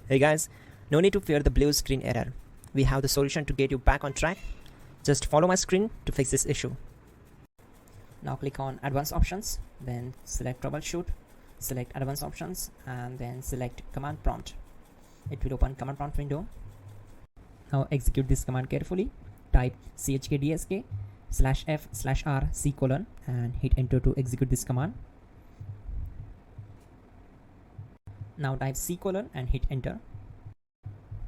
Hey guys, no need to fear the blue screen error. We have the solution to get you back on track. Just follow my screen to fix this issue. Now click on Advanced Options, then select Troubleshoot, select Advanced Options, and then select Command Prompt. It will open Command Prompt window. Now execute this command carefully. Type chkdsk/f/r:/c: and hit enter to execute this command. Now type C: and hit enter.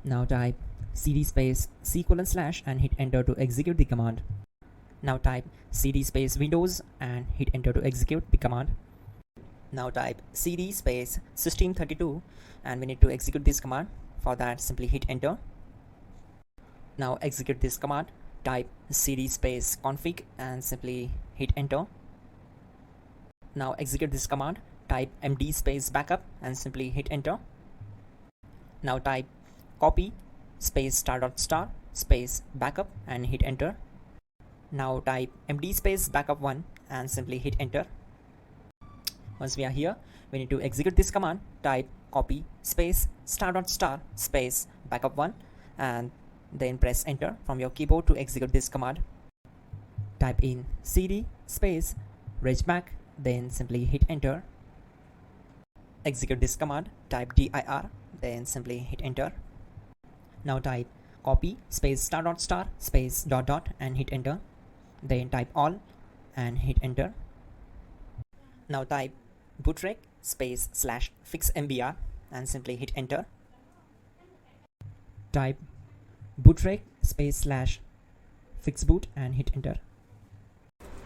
Now type cd space C: / and hit enter to execute the command. Now type cd space Windows and hit enter to execute the command. Now type cd space system32 and we need to execute this command. For that, simply hit enter. Now execute this command. Type cd space config and simply hit enter. Now execute this command. Type md space backup and simply hit enter. Now type copy space *** space backup and hit enter. Now type md space backup1 and simply hit enter. Once we are here, we need to execute this command. Type copy space *** space backup1 and then press enter from your keyboard to execute this command. Type in cd space regback, then simply hit enter. Execute this command. Type dir, then simply hit enter. Now type copy space *** space .. and hit enter. Then type all and hit enter. Now type bootrec space /fixmbr and simply hit enter. Type bootrec space /fixboot and hit enter.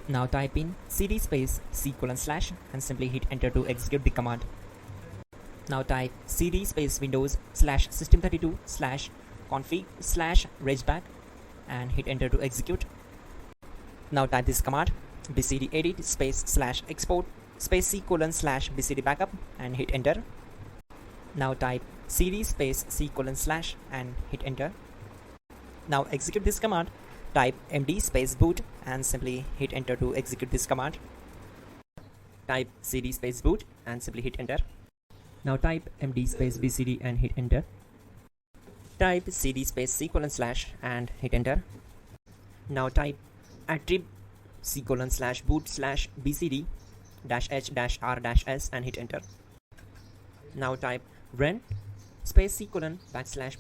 Now type in cd space C: / and simply hit enter to execute the command. Now type cd space Windows /system32 /config /regback and hit enter to execute. Now type this command bcd edit space /export space C: / bcd backup and hit enter. Now type cd space C: / and hit enter. Now execute this command. Type md space boot and simply hit enter to execute this command. Type cd space boot and simply hit enter. Now type md space bcd and hit enter. Type cd space C: / and hit enter. Now type attrib C: / boot /bcd -h-r-s and hit enter. Now type run space C: /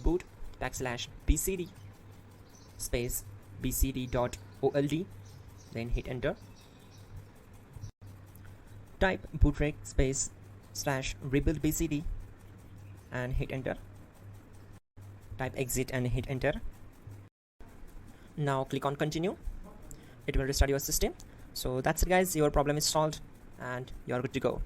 boot /bcd space bcd.old, then hit enter. Type bootrec space /rebuild bcd and hit enter. Type exit and hit enter. Now click on continue. It will restart your system. So that's it guys, your problem is solved and you are good to go.